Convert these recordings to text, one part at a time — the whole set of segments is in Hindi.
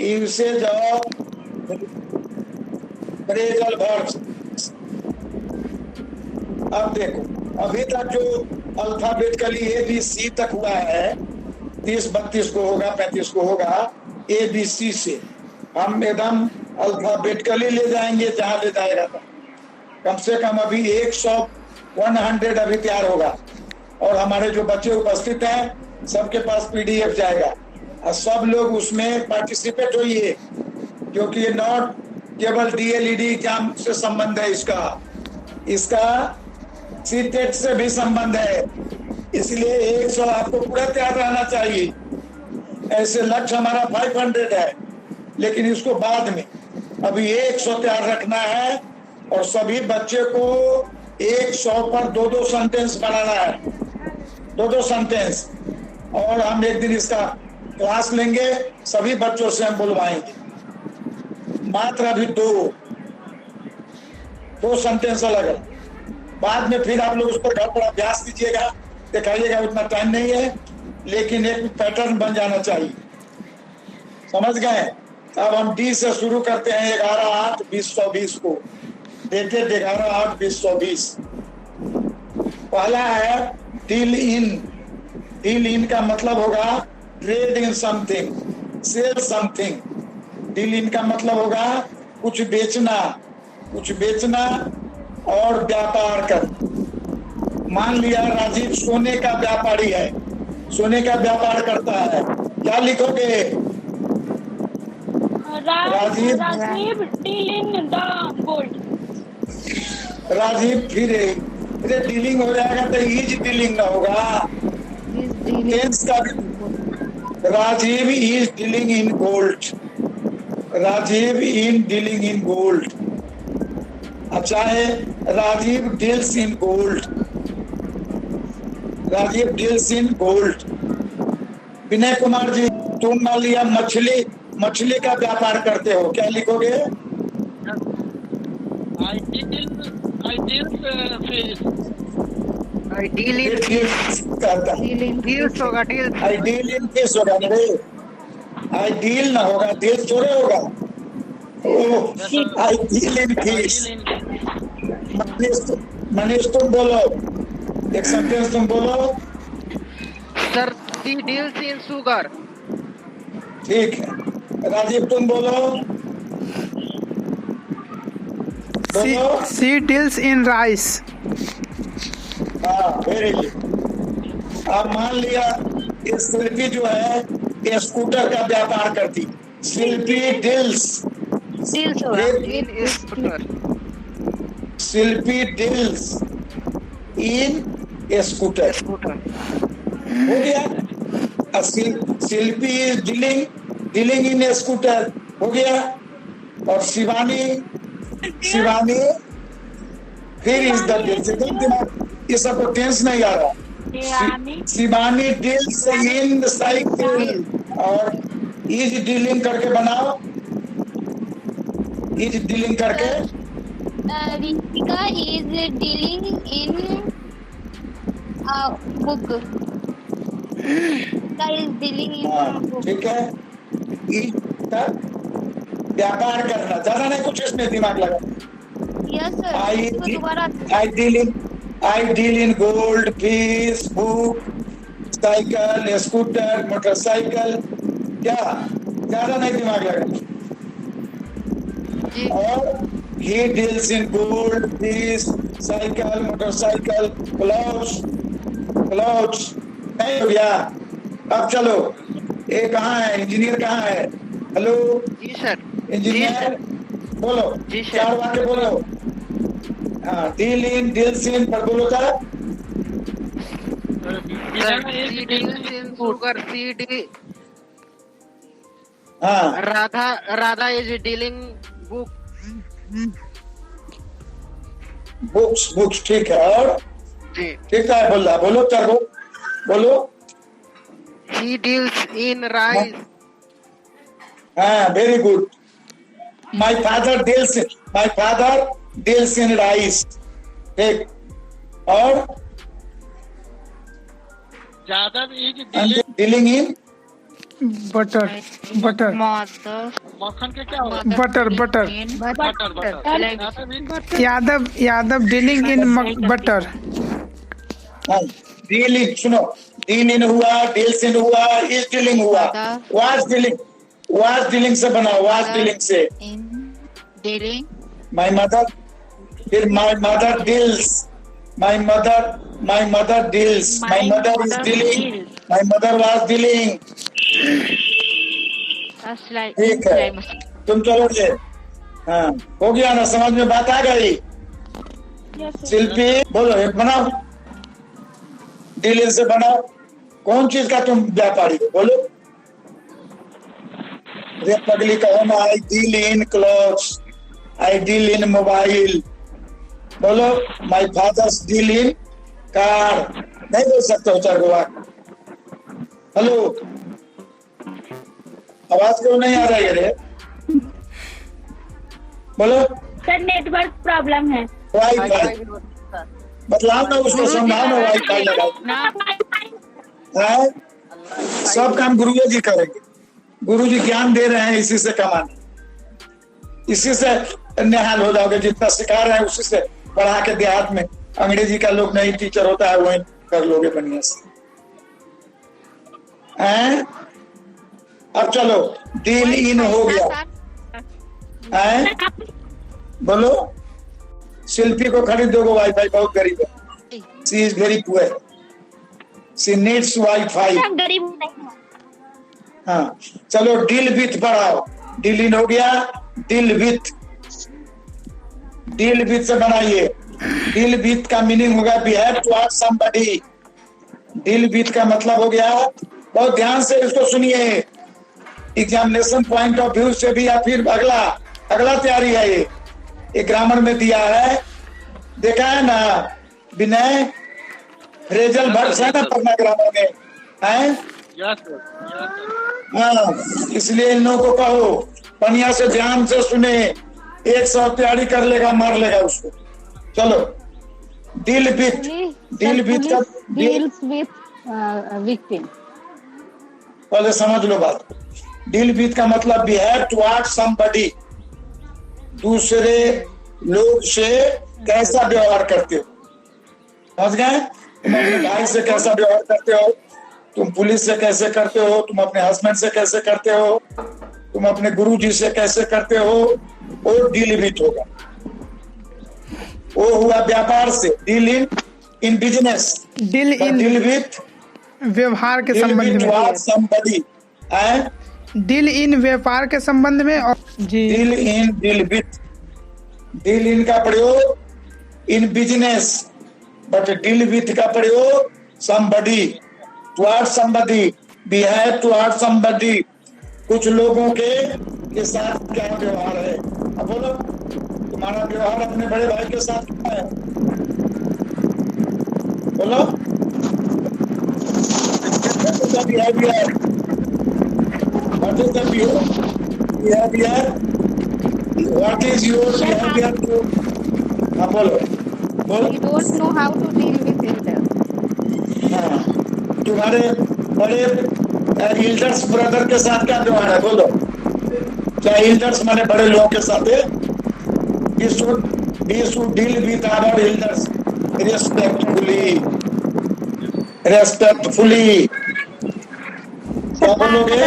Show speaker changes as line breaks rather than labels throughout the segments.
Usage of phrasal verbs. अब देखो, अभी तक जो अल्फाबेटिकली ए बी सी तक हुआ है, 30-32 को होगा, 35 को होगा, ए बी सी से हम एकदम अल्फाबेटिकली ले जाएंगे जहां ले जाएगा। तो कम से कम अभी 100 अभी तैयार होगा, और हमारे जो बच्चे उपस्थित हैं सबके पास पीडीएफ जाएगा, और सब लोग उसमें पार्टिसिपेट होइए, क्योंकि ये नॉट केवल डीएलईडी एग्जाम से संबंध है, इसका सीटेट से भी संबंध है। इसलिए 100 आपको पूरा तैयार रहना चाहिए। ऐसे लक्ष्य हमारा 500 है, लेकिन इसको बाद में, अभी 100 तैयार रखना है, और सभी बच्चे को 100 पर 2-2 सेंटेंस बनाना है, 2-2 सेंटेंस। और हम एक दिन इसका क्लास लेंगे, सभी बच्चों से हम बुलवाएंगे, मात्र अभी 2 सेंटेंस अलग। बाद में फिर आप लोग उस पर घर पर अभ्यास कीजिएगा, दिखाइएगा, उतना टाइम नहीं है, लेकिन एक पैटर्न बन जाना चाहिए। समझ गए? अब हम डी से शुरू करते हैं, 11-8-20-120 को, डेटेड 11-8-20-120। पहला है डील इन। डील इन का मतलब होगा trade in something, sell something. Deal in का मतलब होगा कुछ बेचना, और व्यापार कर। मान लिया राजीव सोने का व्यापारी है, सोने का व्यापार करता है, क्या लिखोगे? Rajiv
dealing the gold.
Rajiv फिर डीलिंग हो जाएगा तो इज डीलिंग ना होगा, टेंस का भी। Rajiv is dealing in gold, Rajiv in dealing in gold. अच्छा है, Rajiv deals in gold, Rajiv deals in gold. Vinay Kumar ji, तुम मान लिया मछली का व्यापार करते हो, क्या लिखोगे?
I deal fish.
I deal in fish होगा,
आई डील इन फिश होगा ना रे, आई डील ना होगा, डील थोड़े होगा। आई डील इन फिश। मनीष तुम बोलो, एक सेंटेंस तुम बोलो।
Sir, she deals in sugar.
ठीक है, राजीव तुम बोलो।
She deals in rice.
हाँ, वेरी गुड। अब मान लिया ये शिल्पी जो है ये स्कूटर का व्यापार करती, Shilpi deals
In scooter.
Shilpi deals in scooter, हो गया। Shilpi is dealing in scooter, हो गया। और शिवानी फिर इज द डील्स। ये सबको टेंस नहीं आ रहा। Shivani deals in the cycle, और इज डीलिंग करके बनाओ, इज डीलिंग करके।
Ritika is dealing in a book. Ritika is dealing in a book.
ठीक है, व्यापार करना, ज्यादा नहीं कुछ इसमें दिमाग लगा।
Yes sir.
I deal in gold, fish, book, cycle, scooter, motorcycle, क्या ज्यादा नहीं दिमाग लगा। और he deals in gold, fish, cycle, motorcycle, clothes नहीं हो गया। अब चलो, ये कहाँ है, इंजीनियर कहाँ है? हेलो
जी सर।
इंजीनियर, बोलो,
जी सर।
4 वाक्य बोलो। हाँ, डील्स इन पर बोलो था।
She deals in sugar.
हाँ,
Radha is dealing book.
Books ठीक है। और
जी।
ठीक है, बोलो चार बोलो।
He deals in rice.
हाँ, very good. My father deals in rice। ठीक, और
Jadav is
dealing in
butter butter
Mother.
मक्खन के क्या होगा?
Mother
butter butter
in
butter butter
like
Yadav dealing in butter.
हाँ, डील इन, सुनो, डील इन हुआ, डील्स इन हुआ, इज डीलिंग हुआ, वाज डीलिंग से बना, वाज डीलिंग से
in dealing
माय मदर, फिर my mother deals, my mother deals, my mother is dealing, my mother was dealing.
that's like
ठीक है, तुम चलोगे? हाँ, हो गया ना, समझ में बात आ गई? शिल्पी बोलो, एक बनाओ, डील इन से बनाओ। कौन चीज का तुम व्यापारी हो, बोलो। रे पगली कहो ना, I deal in clothes, I deal in mobile. बोलो, my father's deal in car. नहीं बोल सकते हो चार गोवा। हेलो, आवाज क्यों नहीं आ रही है रे? बोलो।
सर नेटवर्क प्रॉब्लम है।
वाईफाई बतलाओ ना, उसको समझाओ ना, वाईफाई लगाओ। हाँ? सब काम गुरुजी जी करेंगे। गुरुजी ज्ञान दे रहे हैं, इसी से कमाना, इसी से निहाल हो जाओगे। जितना सिखा रहे हैं उसी से पढ़ा के देहात में अंग्रेजी का लोग नहीं टीचर होता है, वही कर लोगे बढ़िया से। हैं? अब चलो, डील इन हो गया। हैं? बोलो, शिल्पी को खरीद दोगे वाईफाई, बहुत गरीब है, she is very poor, she needs wifi.
गरीब नहीं है।
हाँ, चलो डील विथ बढ़ाओ, डील इन हो गया, डील विथ से बनाइए। डील विथ का मीनिंग होगा behave toward somebody. Deal with का मतलब हो गया, बहुत ध्यान से इसको सुनिए, एग्जामिनेशन पॉइंट ऑफ व्यू से भी, या फिर अगला तैयारी है ये ग्रामर में दिया है, देखा है ना विनय, फ्रेजल वर्ब्स है ना पढ़ना ग्रामर में, हैं?
Yes sir.
हाँ, इसलिए इन लोगों को कहो बढ़िया से ध्यान से सुने, 100 तैयारी कर लेगा, मार लेगा उसको। चलो, डील विथ का
deals with victim.
पहले समझ लो बात। डील विथ का मतलब बिहेव टुवर्ड समबडी, दूसरे लोग से कैसा व्यवहार करते हो, समझ गए? तुम अपने भाई से कैसा व्यवहार करते हो, तुम पुलिस से कैसे करते हो, तुम अपने हस्बैंड से कैसे करते हो, तुम अपने गुरुजी से कैसे करते हो, वो डील विथ होगा। वो हुआ व्यापार से, deal in business, deal with
व्यवहार के संबंध में,
समबडी,
डील इन व्यापार के संबंध में, और जी
डील विथ, डील इन का प्रयोग in business, but deal with का प्रयोग somebody, toward somebody, behave toward somebody, कुछ लोगों के साथ क्या व्यवहार है। अब बोलो, तुम्हारा व्यवहार अपने बड़े भाई के साथ क्या है, बोलो। Behaviour, what is the behaviour, what is your behaviour to, हाँ बोलो।
You don't know how to deal with elders.
हाँ, तुम्हारे बड़े एल्डर्स ब्रदर के साथ क्या व्यवहार है, बोलो। क्या एल्डर्स माने बड़े लोगों के साथ है? We should deal with our elders respectfully. क्या बोलोगे?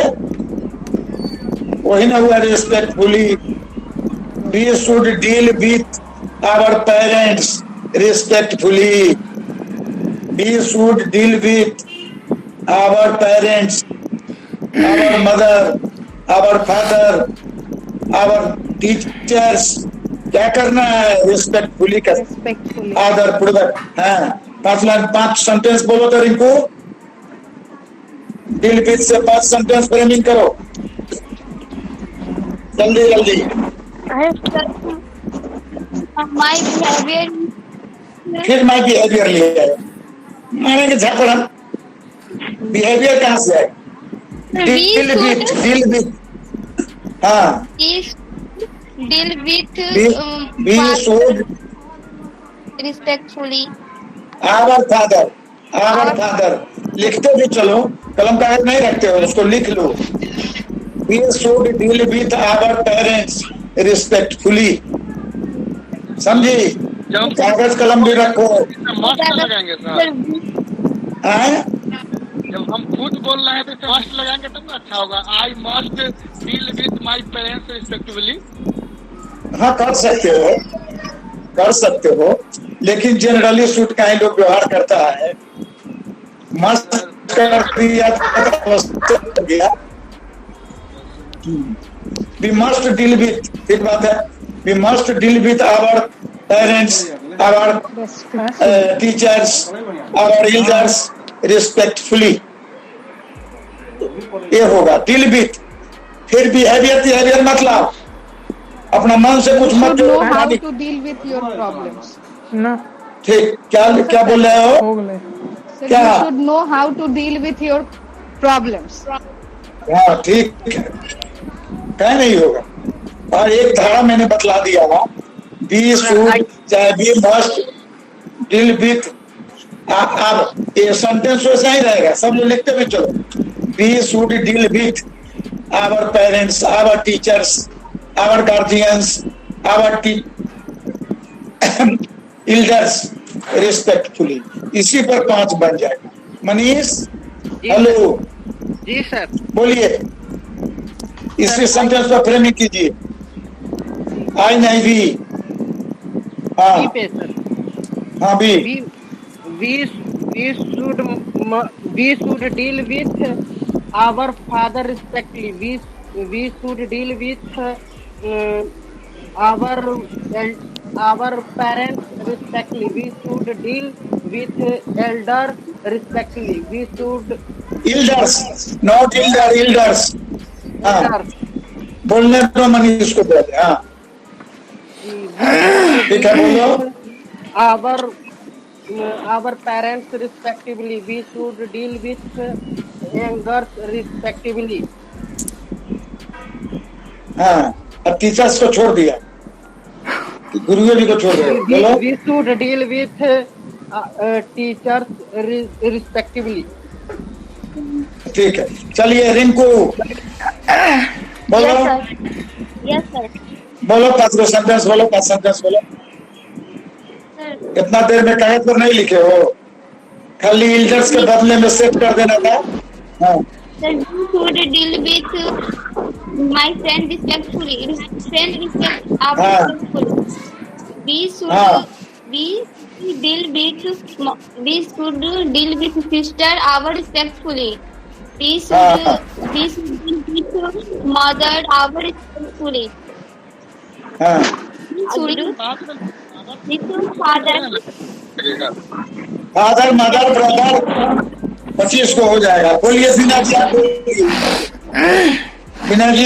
वही ना हुआ, respectfully. We should deal with our parents respectfully. We should deal with our parents, our mother, our father, our teachers. क्या करना है? रिस्पेक्टफुली कर,
Respectfully.
आदर पूर्वक। हाँ, 5 सेंटेंस बोलो तो रिंकू, डील विथ से 5 सेंटेंस फ्रेमिंग करो, जल्दी जल्दी।
माय बिहेवियर,
फिर माय बिहेवियर लिया है, माने कि झपड़ा बिहेवियर कहाँ से है? डील विथ, हाँ,
deal with
we should
respectfully.
our father, our father लिखते भी चलो, कलम कागज नहीं रखते हो, उसको लिख लो। We should deal with our parents respectfully. समझी?
जब हम
कागज कलम भी रखो।
मस्ट लगाएंगे सर।
हैं?
जब हम खुद बोल रहे हैं तो इसे मस्ट लगाएंगे तब ना अच्छा होगा। I must deal with my parents respectively.
हाँ कर सकते हो, कर सकते हो, लेकिन जनरली सूट का ही लोग व्यवहार करता है। मस्त कर दिया तो गया। वी मस्ट डील विथ, ठीक बात है, we must deal with our parents, our teachers, our elders respectfully. ये होगा डील विथ। फिर बिहेवियर मतलब अपना मन से कुछ मत
should know
जो
how to deal with your problems.
ना
ठीक। क्या बोल रहे हो?
हो गए।
So
क्या?
you should know how to deal with your problems.
हाँ ठीक है, क्या नहीं होगा। और एक धारा मैंने बतला दिया है, बी शुड चाहे बी मस्ट डील विथ। अब ये सेंटेंस वैसा ही रहेगा, सब लोग लिखते हुए चलो। We should deal with our parents, our teachers, our guardians, our elders respectfully. इसी पर 5 बन जाएगा। मनीष हेलो,
जी सर।
बोलिए, इसी सेंटेंस पर फ्रेमिंग कीजिए। आई नहीं भी। हाँ
बी पे सर।
हाँ भी।
We should deal with our father respectively. We should deal with our parents respectively. We should deal with elder respectively. We should
elders, not elders. हाँ बोलने दो मनीष को बोले। हाँ ठीक है, बोलो।
our parents respectively. We should deal with youngers respectively.
हाँ अब टीचर्स को छोड़ दिया, गुरुओं जी को छोड़ दिया। बोलो।
We should deal with teachers respectively.
ठीक है, चलिए रिंकू बोलो।
Yes sir.
बोलो 5 सेंटेंस बोलो, 5 सेंटेंस बोलो। इतना देर में कागज पर नहीं लिखे हो, खाली एल्डर्स के बदले में सेट कर देना था। हाँ
Sir, you should deal with my friend respectfully. Friend respect our
हाँ।
respectfully. We should
हाँ।
we deal with sister our respectfully. We should
हाँ।
deal with mother our respectfully.
हाँ
We should father
father mother brother 25 को हो जाएगा। बोलिए बिना जी, आप बोलिए। बिना जी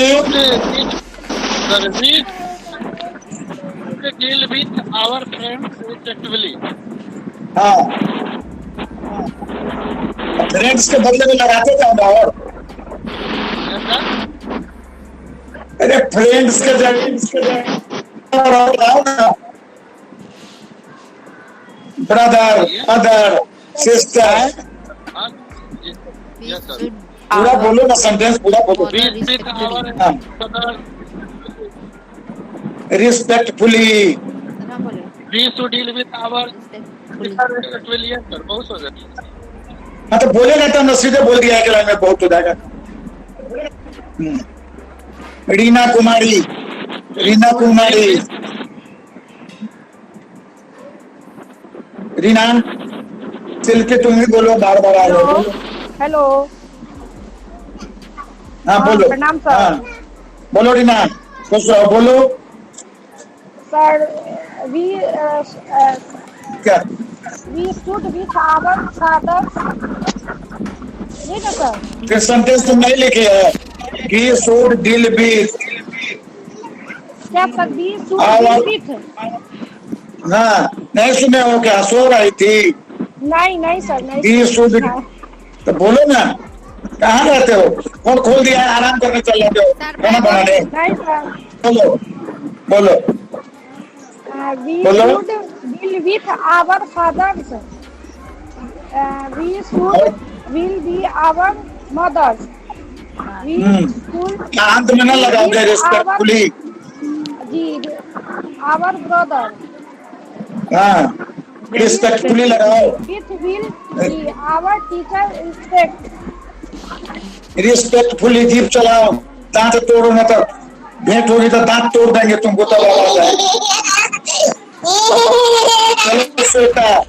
deal with our friends respectively.
हाँ फ्रेंड्स के बदले में लगाते थे हम। और अरे फ्रेंड्स के जगह brother mother sister,
yes sir.
पूरा बोलो ना, सेंटेंस पूरा बोलो।
विथ आवर
हाँ
father.
Respectfully.
We should deal with our respectively. Yes sir, बहुत हो जाता।
हाँ तो बोलेगा तो हमने सीधे बोल दिया कि में बहुत हो जाएगा। रीना कुमारी, रीना कुमारी, रीना चल के तुम ही बोलो, बार बार आ रहे हो।
हेलो।
हाँ बोलो।
प्रणाम सर।
हाँ बोलो रीना, खुश रहो, बोलो।
सर
क्या?
we stood with our father. ठीक है सर।
फिर सेंटेंस तुम नहीं लिखे है। He should deal with।
क्या sir we should
Our-
deal with?
हाँ नहीं सुने हो क्या? सो रही थी।
नहीं सर, नहीं
He should।
हाँ।
तो बोलो ना, कहाँ रहते हो? फोन खोल दिया है, आराम करने चल जाते हो खाना बनाने।
नहीं सर,
बोलो बोलो
we
बोलो।
should deal with our father sir. we should will be our mothers. We should
अंत में ना लगाओगे रिस्पेक्टफुली।
जी our brother.
हाँ, रिस्पेक्टफुली लगाओ।
It will be our teacher respect.
Respectfully jeep चलाओ, दांत तोड़ो ना, तो भेंट होगी तो दांत तोड़ देंगे तुमको, तब आवाज आए। चलो श्वेता,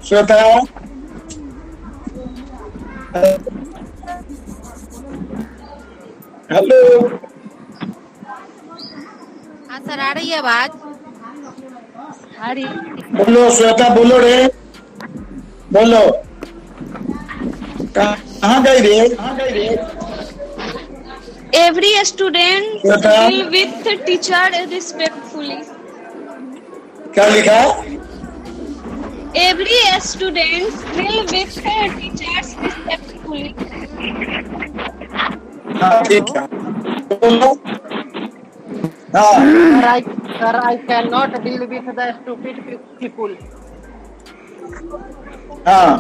श्वेता हेलो।
हाँ सर, आ रही है आवाज? आ रही।
बोलो श्वेता, बोलो रे, बोलो। कहाँ गई रे?
Every student deal with the teacher respectfully.
क्या लिखा?
Every student deal with the teachers respectfully.
हाँ ठीक है, बोलो। हाँ
Sir, I cannot deal with the stupid people.
हाँ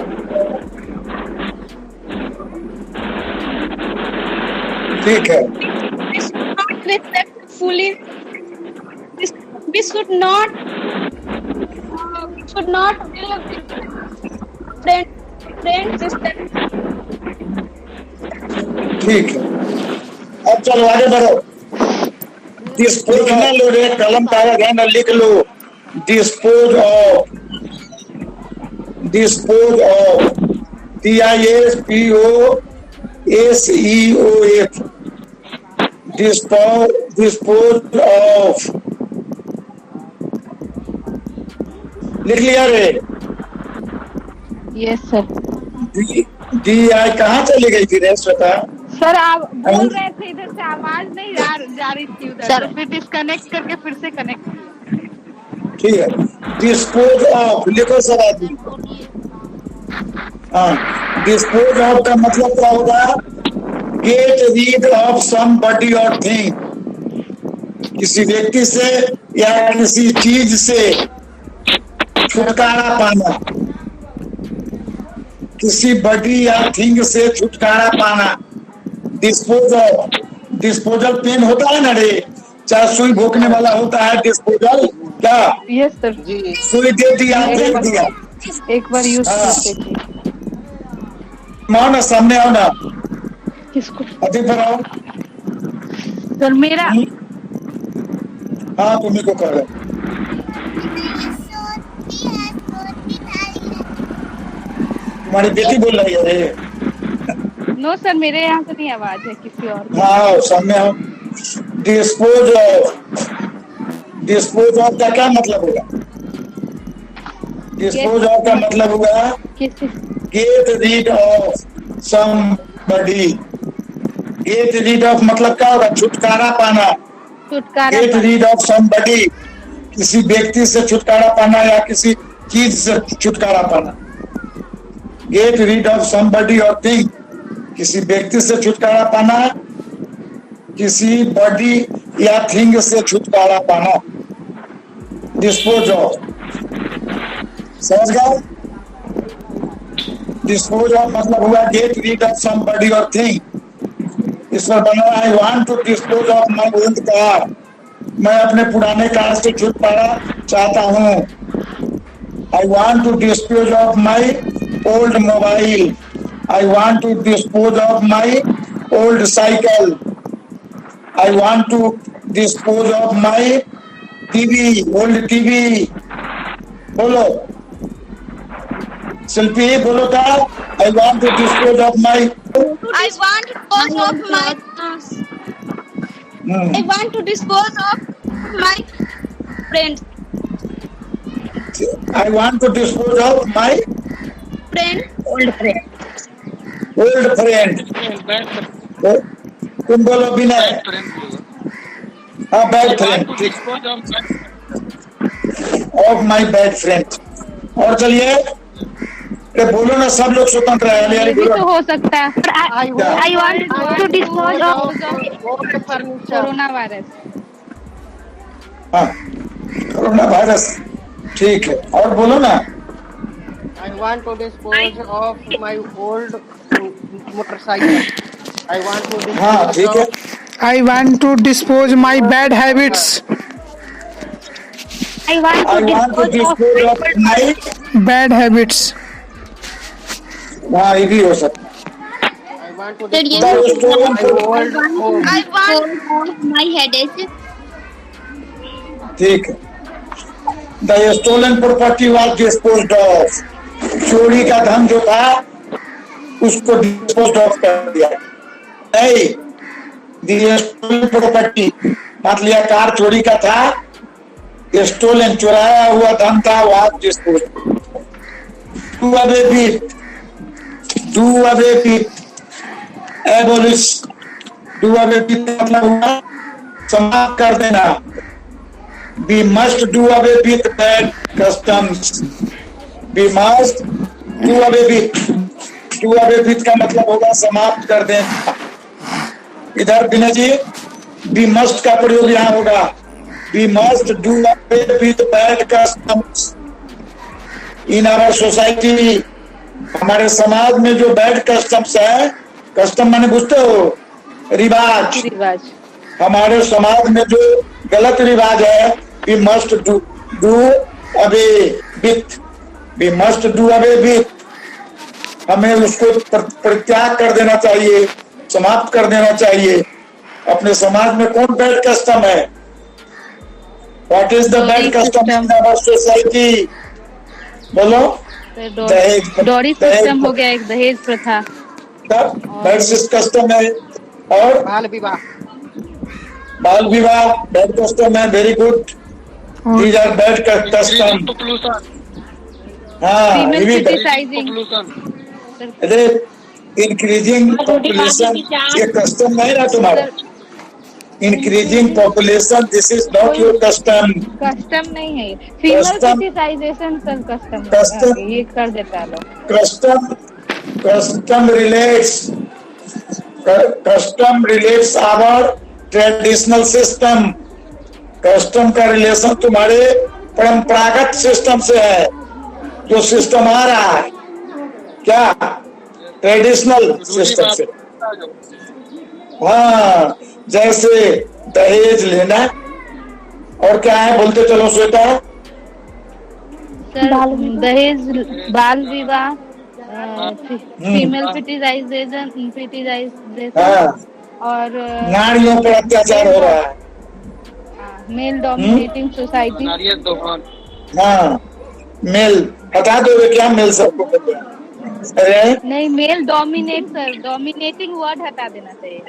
ठीक है।
We should not respectfully. We should not deal with friends respectfully.
ठीक है, अब चलो आगे बढ़ो। लिखना लो रे, कलम कागज है ना, लिख लो। Dispose of DISPOSEOF dispose of लिख लिया रे?
Yes sir.
DI कहाँ चली गई थी रे श्वेता?
सर आप बोल रहे थे, इधर से आवाज नहीं जा रही थी उधर सर, फिर डिस्कनेक्ट करके फिर से कनेक्ट।
ठीक है, डिस्पोज ऑफ लिखो सब आदमी। हाँ, डिस्पोज ऑफ का मतलब क्या होगा? गेट रीड ऑफ समबडी और थिंग, किसी व्यक्ति से या किसी चीज से छुटकारा पाना, किसी बॉडी या थिंग से छुटकारा पाना। डिस्पोजल पेन होता है ना रे, चाहे सुई भोंकने वाला होता है डिस्पोजल, क्या?
यस सर जी।
सुई दे दिया, फेंक दिया।
एक बार यूज करते थे।
आओ ना, सामने आओ ना,
किसको?
अधिक पर आओ।
सर मेरा
हाँ तुम्हें को कर रहे। तुम्हारी बेटी बोल रही है रे?
नो सर, मेरे यहाँ से नहीं आवाज है, किसी और।
हाँ सामने आओ। डिस्पोज ऑफ का क्या मतलब होगा? डिस्पोज ऑफ का मतलब होगा gate rid of somebody. Gate rid of मतलब क्या होगा? छुटकारा पाना। गेट रीड ऑफ समबडी, किसी व्यक्ति से छुटकारा पाना या किसी चीज से छुटकारा पाना। गेट रीड ऑफ समबडी और थिंग, किसी व्यक्ति से छुटकारा पाना, किसी बॉडी या थिंग से छुटकारा पाना। डिस्पोज ऑफ, समझ गए? डिस्पोज ऑफ मतलब हुआ गेट रीड ऑफ समबडी और थिंग। इस पर बना I want to dispose of my old car, मैं अपने पुराने कार से छुटकारा चाहता हूँ। I want to dispose of my old mobile, I want to dispose of my old cycle, I want to dispose of my TV, old TV. बोलो शिल्पी, बोलो क्या? I want to dispose of my
I want to dispose of my. I want to dispose of my friend.
I want to dispose of my
Old friend.
तुम बोलो विनय। हाँ bad friend, of my bad friend. और चलिए बोलो ना, सब लोग स्वतंत्र है।
ये भी तो हो सकता है।
I want to dispose of
corona virus.
हाँ कोरोना वायरस, ठीक है। और बोलो ना।
want to dispose of my old motorcycle. I want to
हाँ
dispose
ठीक है.
of
I want to dispose my bad habits.
I want
I
to
want to
dispose
dispose of my.
Bad habits.
हाँ ये भी हो सकता है.
I want to
Sir, ये
dispose
भी
of
stolen
my
for-
old home.
I want my headache.
ठीक है. The stolen property was disposed of. चोरी का धन जो था उसको disposed of कर दिया. नहीं, the stolen property मान लिया कार चोरी का था, stolen चुराया हुआ धन था was disposed. Do away with. Do away with. Abolish. Do away with मतलब हुआ समाप्त कर देना. We must do away with bad customs. We must do away with. Do away with का मतलब होगा समाप्त कर देना. इधर विनय जी we must का प्रयोग यहाँ होगा. We must do away with bad customs in our society. हमारे समाज में जो बैड कस्टम्स है, कस्टम माने बुझते हो, रिवाज. हमारे समाज में जो गलत रिवाज है, we must do away with. We must do away with. हमें उसको परित्याग कर देना चाहिए, समाप्त कर देना चाहिए. अपने समाज में कौन बैड कस्टम है? What is the bad custom in our society? बोलो. दहेज.
डोरी सिस्टम हो गया, एक दहेज प्रथा.
बैड कस्टम है. और
बाल विवाह.
बाल विवाह बैड कस्टम है. Very good. These are bad custom.
Pollution.
हाँ,
Female
ये भी bad.
criticizing.
Pollution.
अरे इंक्रीजिंग पॉपुलेशन ये कस्टम नहीं ना तुम्हारा. Increasing population this is not your custom.
Custom नहीं है ये. Female
Custom.
Criticization sir custom
Custom.
ये कर देता है लोग.
Custom relates our traditional system. Custom का रिलेशन तुम्हारे परंपरागत सिस्टम से है, जो सिस्टम आ रहा है. क्या? ट्रेडिशनल सिस्टम से. हाँ, जैसे दहेज लेना. और क्या है बोलते चलो श्वेता.
सर दहेज, बाल विवाह, फीमेल क्रिटिसाइजेशन
हाँ,
और
नारियों पर अत्याचार हो रहा है.
Male dominating society.
नारियल दोहन.
हाँ, मेल हटा दोगे क्या? मेल सबको बोलते हैं. अरे
नहीं, male dominate sir, dominating word हटा देना चाहिए.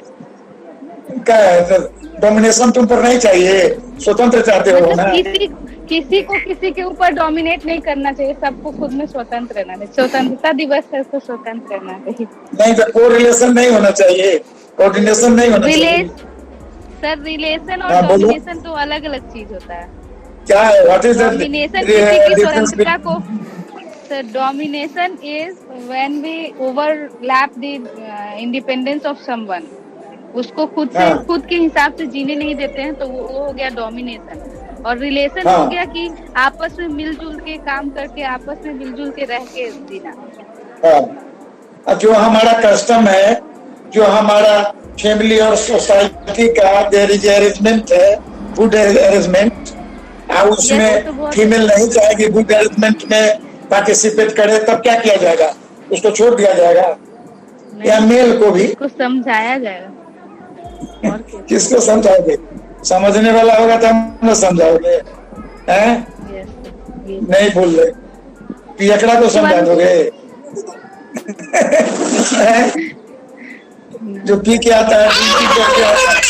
क्या है? डोमिनेशन तुम पर नहीं चाहिए, स्वतंत्र चाहते हो ना.
किसी को किसी के ऊपर डोमिनेट नहीं करना चाहिए. सबको खुद में स्वतंत्र रहना चाहिए. स्वतंत्रता दिवस है तो स्वतंत्र रहना चाहिए.
नहीं तो कोरिलेशन नहीं होना चाहिए, कोऑर्डिनेशन नहीं होना चाहिए.
सर रिलेशन और
हाँ, बोलो.
डोमिनेशन तो अलग अलग चीज होता है.
क्या है? व्हाट इज
डोमिनेशन किसी की स्वतंत्रता को. Sir domination is when we overlap the independence of someone. उसको खुद से
हाँ.
खुद के हिसाब से जीने नहीं देते हैं, तो वो हो गया डोमिनेशन. और रिलेशन
हाँ.
हो गया कि आपस में मिलजुल के काम करके, आपस में मिलजुल के रह के जीना.
हाँ, जो हमारा कस्टम है, जो हमारा फैमिली और सोसाइटी का देयर इज अरेंजमेंट है, गुड अरेंजमेंट. उसमें फीमेल नहीं चाहेगी गुड अरेंजमेंट में पार्टिसिपेट करे, तब क्या किया जाएगा? उसको छोड़ दिया जाएगा या मेल को भी?
उसको समझाया जाएगा. और क्या?
किसको समझाओगे? समझने वाला होगा तो हम लोग समझाओगे. हैं?
Yes, yes.
नहीं बोल रहे. पियकड़ा को समझा दोगे. जो पी के आता है, पी के आता है.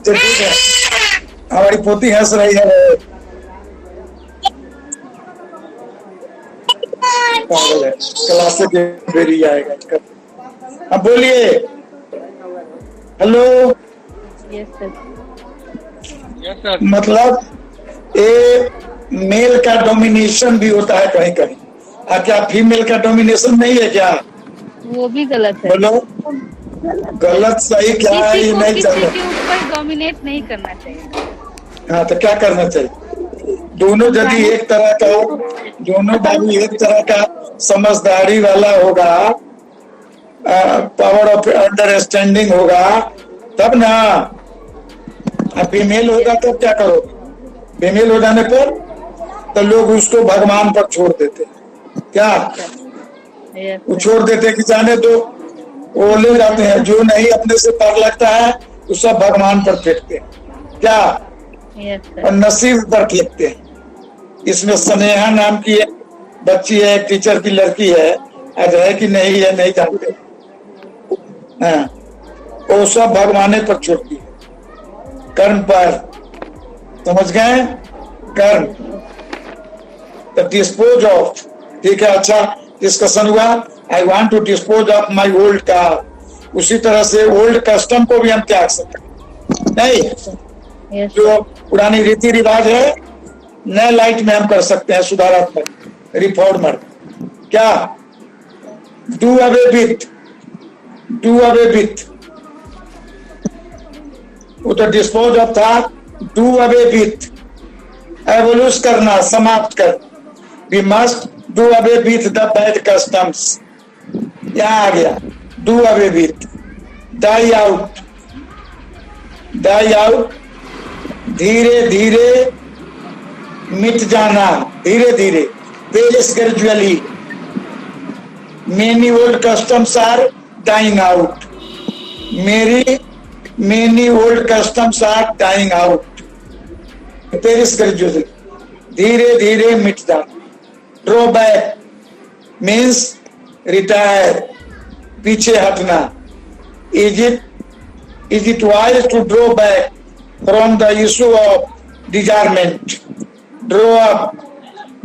तो ठीक है. हमारी पोती हंस रही है. क्लास के बेरी आएगा. अब बोलिए. Hello.
Yes, sir.
Yes, sir.
मतलब ये मेल का डोमिनेशन भी होता है कहीं कहीं. क्या फीमेल का डोमिनेशन नहीं है क्या?
वो भी गलत है.
बोलो. गलत सही क्या है? ये नहीं चल
किसी
रहा.
के ऊपर डोमिनेट नहीं करना चाहिए.
हाँ, तो क्या करना चाहिए? दोनों यदि एक तरह का, दोनों बाबू एक तरह का समझदारी वाला होगा, पावर ऑफ अंडरस्टैंडिंग होगा, तब ना। फीमेल होगा तो क्या करोगे? फीमेल हो जाने पर तो लोग उसको भगवान पर छोड़ देते, क्या वो छोड़ देते कि जाने दो, वो ले जाते हैं। जो नहीं अपने से पर लगता है तो सब भगवान पर फेंकते हैं, क्या और नसीब पर फेंकते हैं। इसमें स्नेहा नाम की एक बच्ची है, एक टीचर की लड़की है, आज है कि नहीं है नहीं जानते, हाँ, वो सब भगवान पर छोड़ती है, कर्म पर, समझ गए? कर्म तो डिस्पोज ऑफ, ठीक है। अच्छा डिस्कशन हुआ। I want to dispose of my old car. उसी तरह से ओल्ड कस्टम को भी हम त्याग सकते नहीं, जो पुरानी रीति रिवाज है नए लाइट में हम कर सकते हैं, सुधारात्मक, रिफॉर्मर, क्या do away with, do away with, वो तो डिस्पोज ऑफ था, डू अवे विथ, एवोल्यूट करना, समाप्त कर। We must do away with the bad customs, यहाँ आ गया do away with, die out, die out, धीरे धीरे मिट जाना, धीरे धीरे, perish gradually. Many old customs are dying out, many old customs are dying out, perish gradually, धीरे धीरे मिट जाना। ड्रॉ बैक मीन्स रिटायर, पीछे हटना। Is it wise to draw back from the issue of disarmament? Draw up,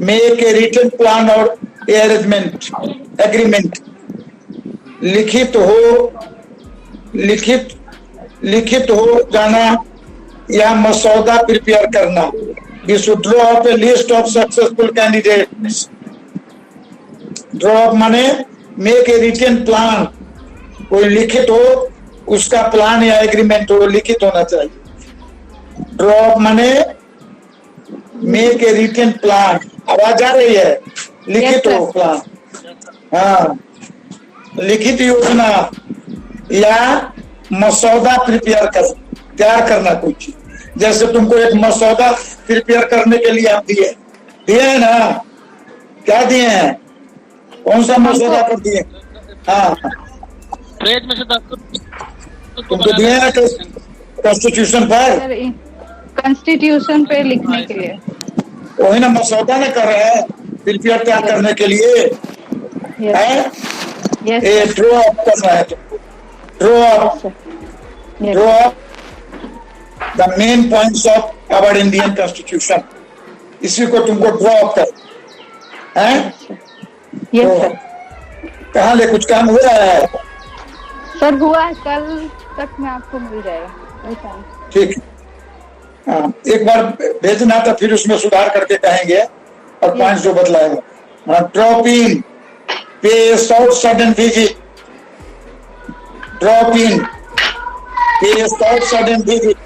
make a written plan और अरेंजमेंट, एग्रीमेंट, लिखित हो जाना या मसौदा प्रिपेयर करना। We should draw up a list of successful candidates. Draw up माने make a written plan, कोई लिखित हो, उसका प्लान या एग्रीमेंट हो, लिखित होना चाहिए। Draw up माने make a written plan, आवाज आ रही है? लिखित हो प्लान, हाँ, लिखित योजना या मसौदा प्रिपेयर कर, तैयार करना कोई चीज। जैसे तुमको एक मसौदा प्रिपेयर करने के लिए हम दिए है ना, क्या दिए हैं? कौन सा मसौदा कर दिए? हाँ,
पेज में से 10
तुमको दिए हैं कॉन्स्टिट्यूशन पर,
कॉन्स्टिट्यूशन पे लिखने के लिए,
वही ना मसौदा ना कर रहे हैं, प्रिपेयर तैयार करने के लिए है। ये ड्रॉ अप करना है तुमको, draw up the main points of our Indian Constitution, इसी को तुमको ड्रॉ अप कर, हैं?
Yes sir.
कहाँ ले कुछ काम हुआ है?
सर हुआ है, कल तक में आपको मिल जाएगा।
ठीक, हाँ, एक बार भेजना तो फिर उसमें सुधार करके कहेंगे और पॉइंट जो बदलाएंगे। ड्रॉप इन, पे short sudden visit, drop in, पे शॉर्ट सडन विजिट,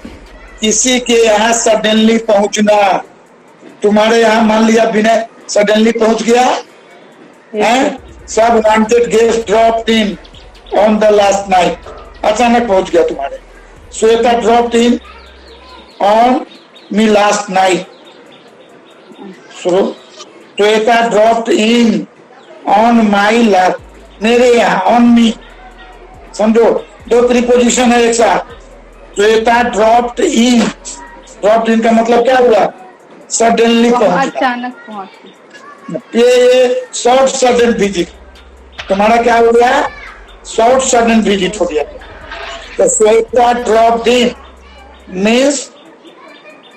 किसी के यहाँ सडनली पहुंचना। तुम्हारे यहाँ मान लिया विनय सडनली पहुंच गया, हैं? सब wanted guest dropped in on the last night, अचानक पहुंच गया तुम्हारे। Shweta dropped in on me last night, Shweta dropped in on my last, मेरे यहाँ, ऑन मी, समझो दो प्रीपोजिशन है एक साथ। Shweta dropped in, dropped in का मतलब क्या हुआ? सडनली पहुंच,
अचानक पहुंच।
ये शॉर्ट सडन विजिट, तुम्हारा क्या हो गया? शॉर्ट सडन विजिट हो गया। तो Shweta dropped in means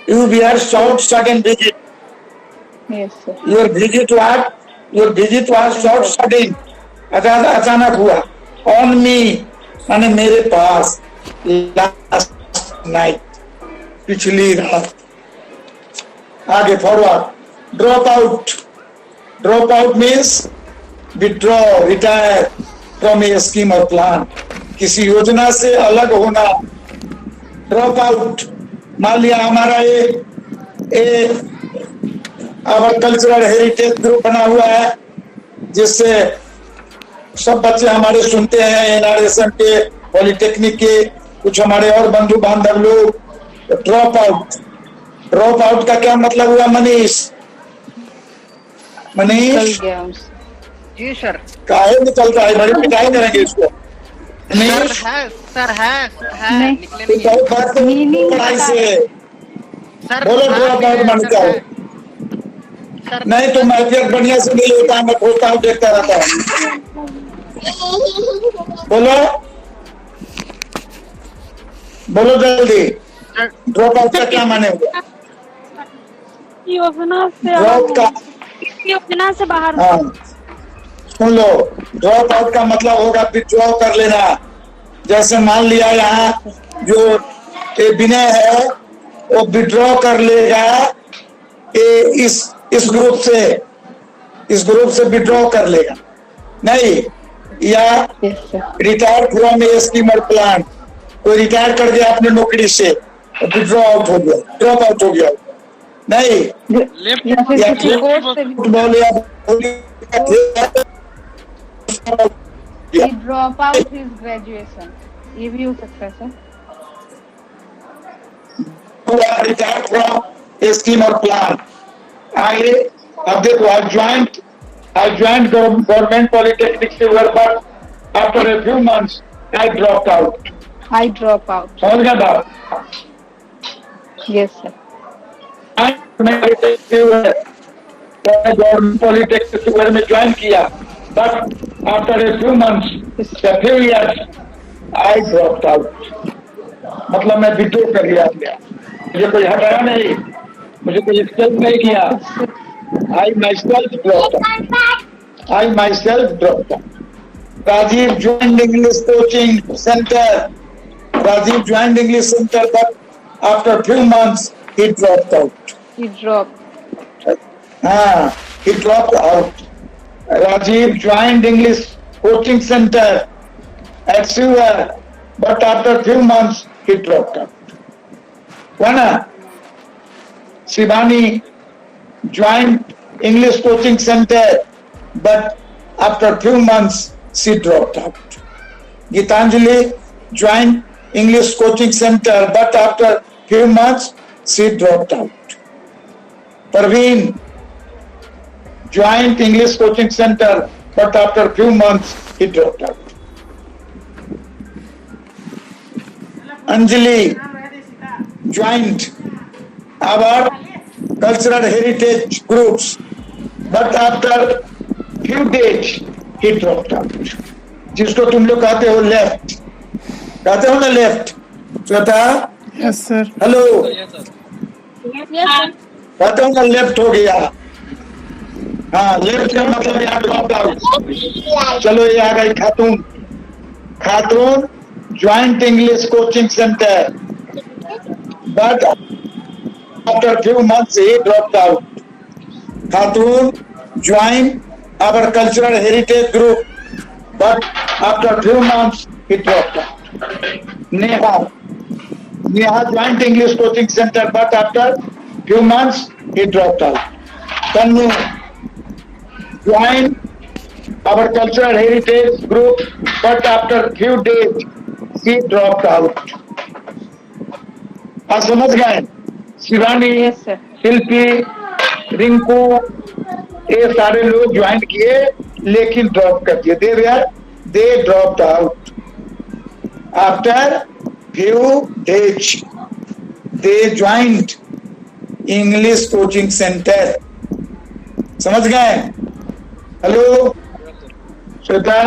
you were short sudden visit.
Yes sir.
Your visit was short sudden, अचानक हुआ। ऑन मी माने मेरे पास, लास्ट नाइट, पिछली रात। आगे forward, drop out means withdraw, retire from A scheme और प्लान, किसी योजना से अलग होना। ड्रॉप आउट, मान लिया हमारा एक और कल्चरल हेरिटेज ग्रुप बना हुआ है, जिससे सब बच्चे हमारे सुनते हैं, एनआरएसएम के, पॉलिटेक्निक के, कुछ हमारे और बंधु बांधव लोग ड्रॉप आउट का क्या मतलब हुआ मनीष?
निकल गया
जी सर।
काहे निकलता है? बड़ी पिटाई करेंगे इसको।
सर है
नहीं।
निकले
तो
नहीं है।
बहुत बात तो
मीनिंग
पढ़ाई
पता
से
सर
बोलो ड्रॉप आउट बन जाओ।
सर
नहीं तो मैथियत बढ़िया से नहीं होता है, मैं खोलता हूँ, देखता रहता हूँ। बोलो जल्दी, ड्रॉप आउट का क्या माने हुआ?
योजना से
ड्रॉप का,
योजना से बाहर।
हाँ सुन लो, ड्रॉप आउट का मतलब होगा विथड्रॉ कर लेना। जैसे मान लिया यहाँ जो विनय है वो विथड्रॉ कर लेगा इस ग्रुप से विथड्रॉ कर लेगा, नहीं, या retire from A schemer plan, कोई रिटायर कर गया अपने नौकरी से, विथड्रॉ आउट हो गया, ड्रॉप आउट हो गया, नहीं, या फुटबॉल या
ड्रॉप आउट हिज ग्रेजुएशन, ये भी हो सकता है sir.
Retire from A scheme और प्लान। आगे अब देखो, I joined government polytechnic silver, but after a few months I dropped out.
I drop out.
समझ गया बात?
Yes sir.
Government polytechnic silver में ज्वाइन किया, but after a few months, a few years, I dropped out. मतलब मैं विड्रॉ कर लिया अपने, मुझे कोई हटाया नहीं, मुझे कोई एक्सपेल नहीं किया। I myself dropped out. Rajiv joined English coaching center. Rajiv joined English center, but after a few months he dropped out.
He dropped.
He dropped out. Rajiv joined English coaching center at Silver, but after a few months he dropped out. Wana Shivani joined English coaching center, but after a few months she dropped out. Gitanjali joined English coaching center, but after a few months she dropped out. Parveen joined English coaching center, but after a few months he dropped out. Anjali joined our cultural heritage groups, but after few days he dropped out. जिसको तुम लोग कहते हो लेफ्ट, कहते हो ना left, Shweta?
Yes sir.
Hello,
Yes
कहते हो ना लेफ्ट हो गया। हाँ, लेफ्ट का मतलब यहाँ ड्रॉप आउट। चलो ये आ गई खातून joint English coaching centre, but after a few months he dropped out. Khatun joined our cultural heritage group, but after a few months he dropped out. Neha joined English coaching center, but after few months he dropped out. Tanu joined our cultural heritage group, but after few days he dropped out. आप समझ गए? Shivani,
Yes sir.
शिल्पी, रिंकू, ये सारे लोग ज्वाइन किए लेकिन ड्रॉप कर दिए। दे dropped out after few days. दे ज्वाइंड इंग्लिश कोचिंग सेंटर। समझ गए? हेलो श्वेता?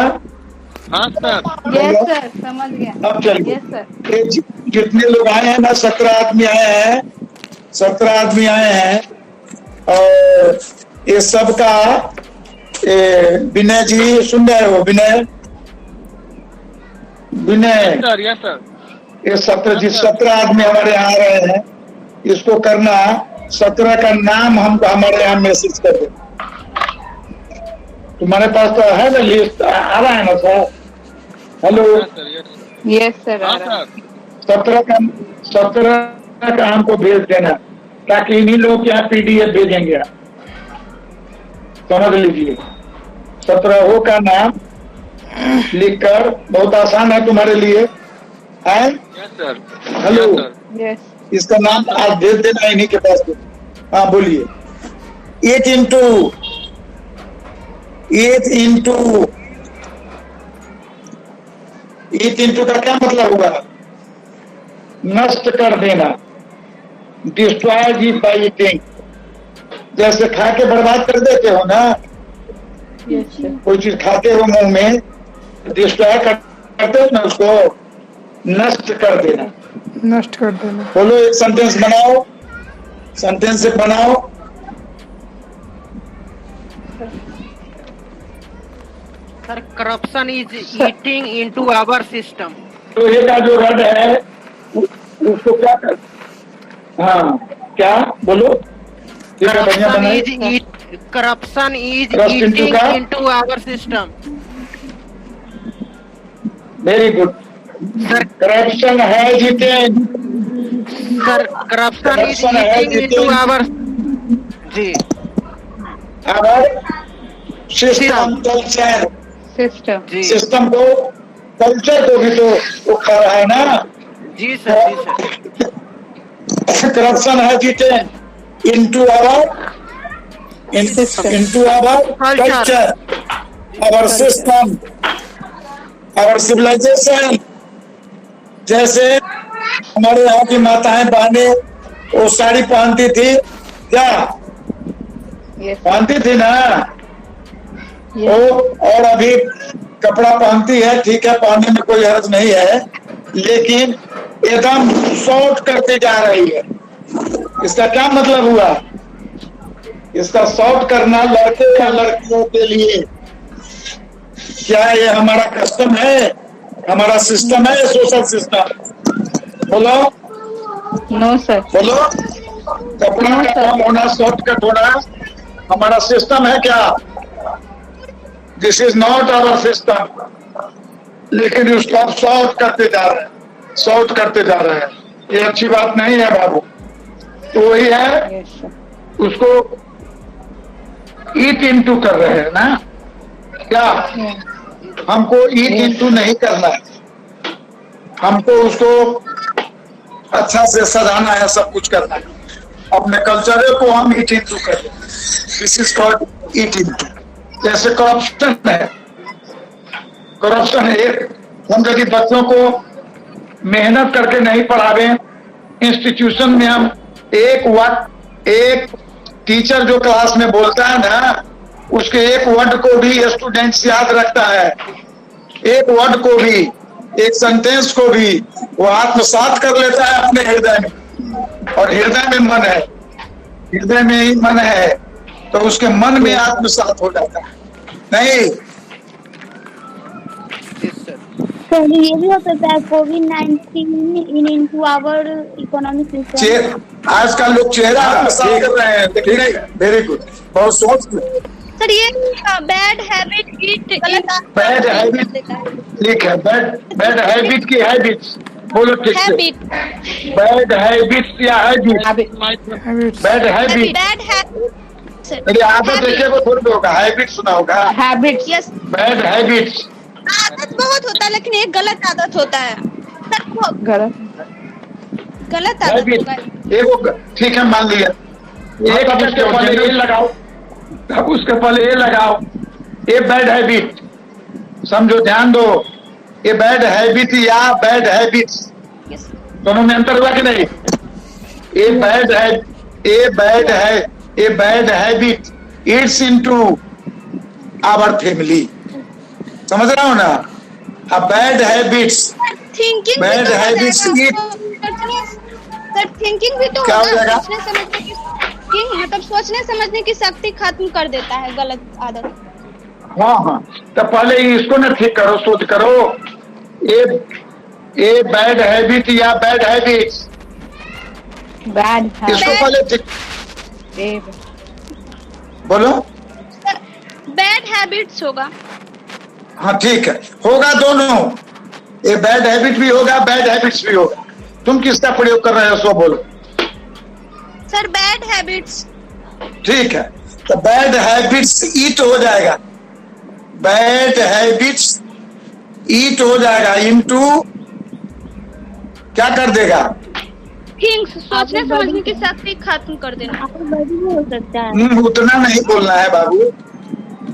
हाँ सर।
Yes sir. समझ गया।
अब चलिए।
Yes sir.
ये जितने लोग आए हैं ना, 17 आदमी आए हैं, और ये सबका विनय जी सुन रहे हो? विनय
सर, यस सर।
ये 17 आदमी हमारे यहाँ आ रहे हैं, इसको करना 17 का नाम हमको हमारे यहाँ मैसेज कर दो। तुम्हारे पास तो है ना लिस्ट, आ रहा है ना सर? Hello,
Yes sir.
हाँ सर।
17 का हमको भेज देना, ताकि इन्हीं लोग के यहाँ PDF भेजेंगे। समझ लीजिए। 17 का नाम लिखकर, बहुत आसान है तुम्हारे लिए, है?
Yes sir.
Hello,
Yes.
इसका नाम आज भेज देना इन्हीं के पास। हाँ बोलिए। 8 इंटू का क्या मतलब हुआ? नष्ट कर देना, डिस्ट्रॉय जी बाई ईटिंग। जैसे खा के बर्बाद कर देते हो ना,
Yes, sir.
कोई चीज खाते हो मुंह में, डिस्ट्रॉय करते हो ना, उसको नष्ट कर देना।
नष्ट कर देना।
बोलो, एक सेंटेंस बनाओ, सेंटेंस बनाओ।
Sir corruption is eating into our system.
तो ये का जो रड है उसको क्या कर, हाँ क्या बोलो, ये क्या बढ़िया बनाए।
Corruption is
Corrupt into
eating
का?
Into our system.
Very good.
Sir
corruption है जीते,
सर करप्शन इज
Corruption है
ईटिंग
जितने-
इनटू आवर। जी
अगर सिस्टम कल्चर,
System.
जी
सिस्टम को, कल्चर को भी तो वो खा रहा है ना।
जी सर जी सर।
करप्शन है जीते into our culture, our system, our civilization. जैसे हमारे यहाँ की माताएं बहनें वो साड़ी पहनती थी, क्या
Yes.
पहनती थी ना वो, और अभी कपड़ा पहनती है, ठीक है, पहनने में कोई हर्ज नहीं है, लेकिन एकदम शॉर्ट करती जा रही है। इसका क्या मतलब हुआ? इसका शॉर्ट करना लड़के या लड़कियों के लिए, क्या ये हमारा कस्टम है, हमारा सिस्टम है, सोशल सिस्टम? बोलो
No, sir.
बोलो। कपड़ा का काम होना, शॉर्ट कट होना हमारा सिस्टम है क्या? This is not our system, लेकिन उसको आप शॉर्ट करते जा रहे हैं, शॉर्ट करते जा रहे हैं। ये अच्छी बात नहीं है बाबू। तो वही है,
Yes, sir.
उसको ईट इंटू कर रहे हैं ना, क्या? हमको ईट इंटू नहीं करना है, हमको उसको अच्छा से सजाना है, सब कुछ करना है। अपने कल्चर को हम ईट इंटू कर रहे हैं। This is called eat into. जैसे करप्शन है, करप्शन है एक, हम यदि बच्चों को मेहनत करके नहीं पढ़ावे, इंस्टीट्यूशन में हम एक टीचर जो क्लास में बोलता है ना, उसके एक वर्ड को भी स्टूडेंट्स याद रखता है, एक वर्ड को भी, एक सेंटेंस को भी वो आत्मसात कर लेता है अपने हृदय में। और हृदय में मन है, हृदय में ही मन है, तो उसके मन में आत्मसात हो जाता है। नहीं,
सर ये भी हो सकता है COVID-19 into our economic system.
आजकल लोग चेहरा आत्मसात कर रहे हैं। ठीक है, वेरी गुड, बहुत सोच।
सर ये बैड हैबिट
बैड हैबिट, ठीक है, बैड हैबिट की हैबिट्स बोलो ठीक से। बैड हैबिट्स या हैबिट? बैड हैबिट, मेरी आदत देखे को थोड़ी होगा, हैबिट सुना होगा।
Habits.
यस,
बैड हैबिट्स,
आदत बहुत होता है लेकिन एक गलत आदत होता है सर, वो
गलत.
गलत आदत
हैबिट
होगा।
एगो, ठीक है, मान लिया एक, अब उसके पहले ये लगाओ, अब उसके पहले ये लगाओ, ये बैड हैबिट, समझो, ध्यान दो, ये बैड हैबिट या बैड हैबिट्स
यस,
दोनों में अंतर हुआ कि नहीं? ये बैड है, ये बैड है, ये bad habit it's into our family, समझ रहा हो ना? अब bad habits,
thinking
bad habits
sir, thinking भी तो
क्या हो
होगा,
जाएगा?
सोचने समझने की, मतलब सोचने समझने की शक्ति खत्म कर देता है गलत आदत।
हाँ हाँ, तो पहले इसको ना ठीक करो, सोच करो, ये बैड हैबिट या बैड हैबिट्स,
Bad
इसको
habits.
पहले ठीक बोलो।
सर बैड हैबिट्स होगा।
हाँ ठीक है, होगा दोनों, ये बैड हैबिट भी होगा, बैड हैबिट्स भी होगा। तुम किसका प्रयोग कर रहे हो सो बोलो।
Sir bad habits.
ठीक है, तो बैड हैबिट्स ईट हो जाएगा, बैड हैबिट्स ईट हो जाएगा इनटू क्या कर देगा?
थिंग्स, सोचने समझने की शक्ति खत्म कर देना।
हो सकता है।
उतना नहीं बोलना है बाबू।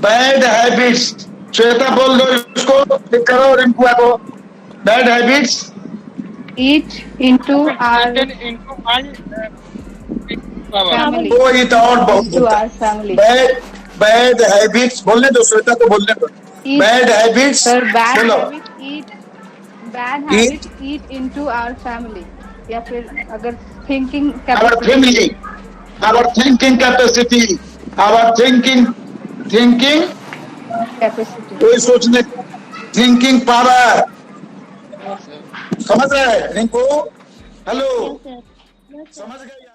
बैड हैबिट्स, श्वेता बोल दो इसको, ठीक करो रिंकुआ को। Bad habits
Eat into our
into my
family.
वो ईट और बहुत
To our family.
Bad habits बोलने दो, श्वेता को बोलने दो। बैड हैबिट्स,
Sir, bad
चलो
habits eat into our family. या फिर अगर thinking
our family, our thinking capacity, our thinking
capacity.
कोई सोचने, थिंकिंग पावर, समझ रहे हैं रिंकू? हेलो, समझ गए?